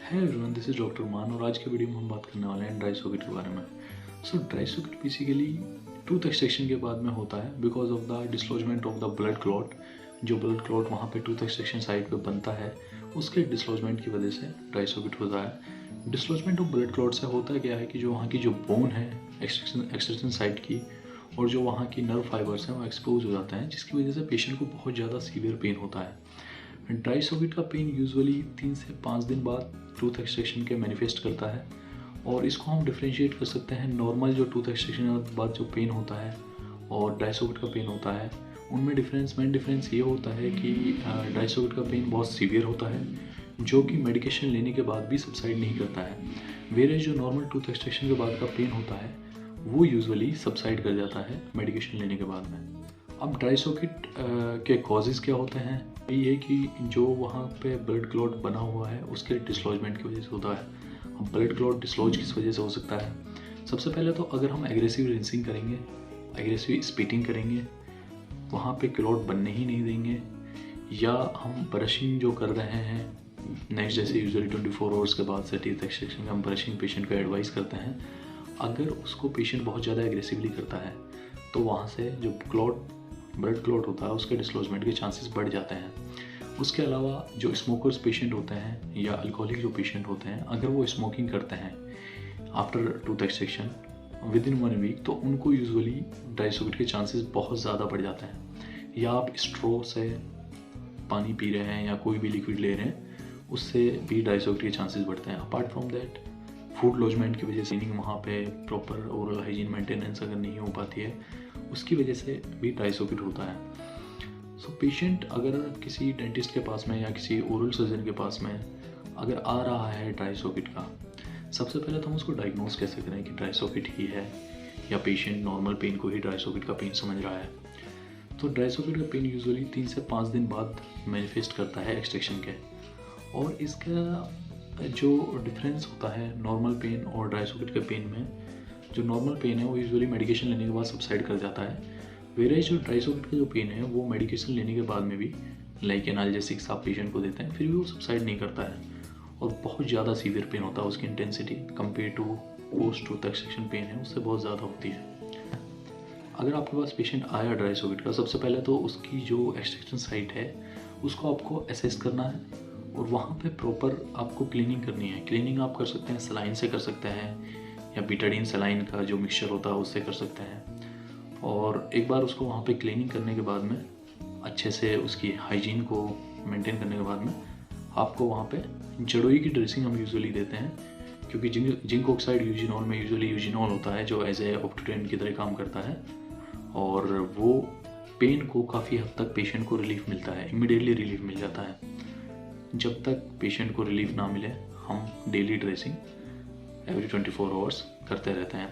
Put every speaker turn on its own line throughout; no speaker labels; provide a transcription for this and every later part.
है everyone, this is doctor मान और आज के वीडियो में हम बात करने वाले हैं ड्राई सॉकेट के बारे में। Dry socket basically tooth extraction के बाद में होता है because of the dislodgement of the blood clot. जो ब्लड क्लॉट वहाँ पे टूथ एक्सट्रैक्शन साइड पे बनता है, उसके डिस्लॉजमेंट की वजह से ड्राई सॉकेट होता है। डिस्लॉजमेंट ऑफ ब्लड क्लॉट से होता क्या है कि जो वहाँ की जो बोन है एक्सट्रैक्शन साइड की और जो वहाँ की नर्व फाइबर्स हैं वो एक्सपोज हो जाते हैं, जिसकी वजह से पेशेंट को बहुत ज़्यादा सीवियर पेन होता है। ड्राई सॉकेट का पेन यूजुअली 3 से 5 दिन बाद टूथ एक्सट्रैक्शन के मैनिफेस्ट करता है और इसको हम डिफ्रेंशिएट कर सकते हैं नॉर्मल जो टूथ एक्सट्रैक्शन के बाद जो पेन होता है और ड्राई सॉकेट का पेन होता है। उनमें मेन डिफरेंस ये होता है कि ड्राई सॉकेट का पेन बहुत सीवियर होता है जो कि मेडिकेशन लेने के बाद भी सबसाइड नहीं करता है, वेरे जो नॉर्मल टूथ एक्सट्रैक्शन के बाद का पेन होता है वो यूजुअली सबसाइड कर जाता है मेडिकेशन लेने के बाद में। अब ड्राई सॉकेट के कॉजेज़ क्या होते हैं? यही है कि जो वहाँ पे ब्लड क्लॉट बना हुआ है उसके डिस्लॉजमेंट की वजह से होता है। अब ब्लड क्लॉट डिस्लॉज किस वजह से हो सकता है? सबसे पहले तो अगर हम एग्रेसिव रिंसिंग करेंगे, एग्रेसिव स्पीटिंग करेंगे, वहाँ पे क्लॉट बनने ही नहीं देंगे, या हम ब्रशिंग जो कर रहे हैं नेक्स्ट जैसे यूजुअली 24 आवर्स के बाद से टीथ एक्सट्रैक्शन में हम ब्रशिंग पेशेंट को एडवाइस करते हैं, अगर उसको पेशेंट बहुत ज़्यादा एग्रेसिवली करता है तो वहाँ से जो ब्लड क्लॉट होता है उसके डिस्लॉजमेंट के चांसेस बढ़ जाते हैं। उसके अलावा जो स्मोकर्स पेशेंट होते हैं या अल्कोहलिक जो पेशेंट होते हैं, अगर वो स्मोकिंग करते हैं after tooth extraction within 1 week तो उनको यूजुअली ड्राई सॉकेट के चांसेस बहुत ज़्यादा बढ़ जाते हैं। या आप स्ट्रॉ से पानी पी रहे हैं या कोई भी लिक्विड ले रहे हैं, उससे भी ड्राई सॉकेट के चांसेस बढ़ते हैं। Apart from that food lodgement की वजह से वहाँ पे प्रॉपर ओरल हाइजीन मेंटेनेंस अगर नहीं हो पाती है, उसकी वजह से भी ड्राई सॉकेट होता है। पेशेंट अगर किसी डेंटिस्ट के पास में या किसी ओरल सर्जन के पास में अगर आ रहा है ड्राई सॉकेट का, सबसे पहले तो हम उसको डायग्नोज कैसे करें कि ड्राई सॉकेट ही है या पेशेंट नॉर्मल पेन को ही ड्राई सॉकेट का पेन समझ रहा है। तो ड्राई सॉकेट का पेन यूजुअली 3 से 5 दिन बाद मैनिफेस्ट करता है एक्सट्रैक्शन के, और इसका जो डिफरेंस होता है नॉर्मल पेन और ड्राई सॉकेट के पेन में, जो नॉर्मल पेन है वो यूजुअली मेडिकेशन लेने के बाद सबसाइड कर जाता है, वेरे जो ड्राई सॉकेट का जो पेन है वो मेडिकेशन लेने के बाद में भी लाइक एनाल्जेसिक्स आप पेशेंट को देते हैं फिर भी वो सबसाइड नहीं करता है और बहुत ज़्यादा सीवियर पेन होता है। उसकी intensity compare to post tooth extraction pain है उससे बहुत ज़्यादा होती है। अगर आपके पास पेशेंट आया ड्राई सॉकेट का, सबसे पहले तो उसकी जो एक्सट्रैक्शन साइट है उसको आपको असेस करना है और वहाँ पे प्रॉपर आपको क्लीनिंग करनी है। क्लीनिंग आप कर सकते हैं सलाइन से कर सकते हैं या बीटाडीन सलाइन का जो मिक्सचर होता है उससे कर सकते हैं, और एक बार उसको वहाँ पे क्लीनिंग करने के बाद में अच्छे से उसकी हाइजीन को मेंटेन करने के बाद में आपको वहाँ पे जड़ोई की ड्रेसिंग हम यूजुअली देते हैं, क्योंकि जिंक ऑक्साइड यूजिनॉल में यूजुअली यूजिनॉल होता है जो एज ए ऑप्टोडेंट की तरह काम करता है, और वो पेन को काफ़ी हद तक पेशेंट को रिलीफ मिलता है, इमीडिएटली रिलीफ मिल जाता है। जब तक पेशेंट को रिलीफ ना मिले हम डेली ड्रेसिंग एवरी 24 आवर्स करते रहते हैं।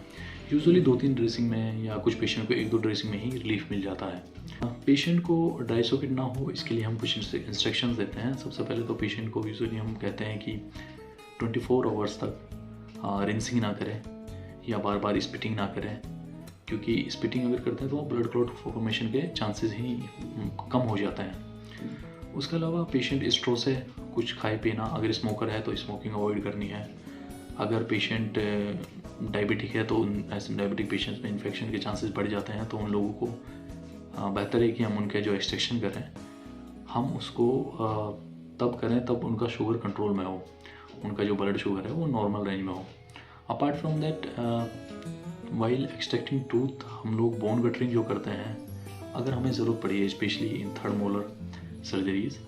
यूजुअली 2-3 ड्रेसिंग में या कुछ पेशेंट को 1-2 ड्रेसिंग में ही रिलीफ मिल जाता है। पेशेंट को ड्राई सॉकेट ना हो इसके लिए हम कुछ इंस्ट्रक्शंस देते हैं। सबसे पहले तो पेशेंट को यूजुअली हम कहते हैं कि 24 आवर्स तक रिंसिंग ना करें या बार बार स्पिटिंग ना करें, क्योंकि स्पिटिंग अगर करते हैं तो ब्लड क्लॉट फॉर्मेशन के चांसेस ही कम हो जाते हैं। उसके अलावा पेशेंट स्ट्रो से कुछ खाए पीना, अगर स्मोकर है तो स्मोकिंग अवॉइड करनी है। अगर पेशेंट डायबिटिक है तो ऐसे डायबिटिक पेशेंट्स में इन्फेक्शन के चांसेस बढ़ जाते हैं, तो उन लोगों को बेहतर है कि हम उनके जो एक्सट्रैक्शन करें हम उसको तब करें तब उनका शुगर कंट्रोल में हो, उनका जो ब्लड शुगर है वो नॉर्मल रेंज में हो। Apart from that while extracting tooth हम लोग बोन गटरिंग जो करते हैं, अगर हमें ज़रूरत पड़ी है specially in 3rd molar surgeries,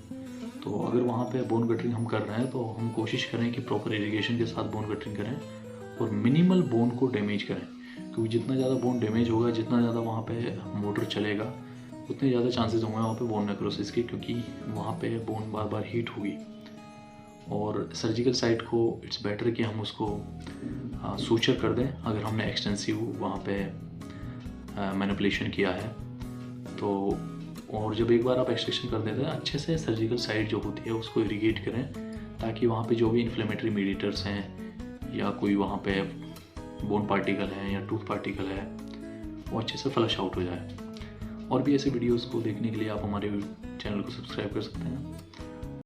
तो अगर वहाँ पे बोन गटरिंग हम कर रहे हैं तो हम कोशिश करें कि प्रॉपर इरिगेशन के साथ बोन गटरिंग करें और मिनिमल बोन को डैमेज करें, क्योंकि जितना ज़्यादा बोन डैमेज होगा, जितना ज़्यादा वहाँ पे मोटर चलेगा, उतने ज़्यादा चांसेस होंगे वहाँ पे बोन नेक्रोसिस के, क्योंकि वहाँ पे बोन बार बार हीट होगी। और सर्जिकल साइट को इट्स बेटर कि हम उसको सूचर कर दें अगर हमने एक्सटेंसिव वहाँ पे मैनिपुलेशन किया है तो। और जब एक बार आप एक्सट्रैक्शन कर देते हैं अच्छे से सर्जिकल साइट जो होती है उसको इरिगेट करें, ताकि वहाँ पे जो भी इन्फ्लेमेटरी मीडिएटर्स हैं या कोई वहाँ पे बोन पार्टिकल है या टूथ पार्टिकल है वो अच्छे से फ्लश आउट हो जाए। और भी ऐसे वीडियोस को देखने के लिए आप हमारे चैनल को सब्सक्राइब कर सकते हैं।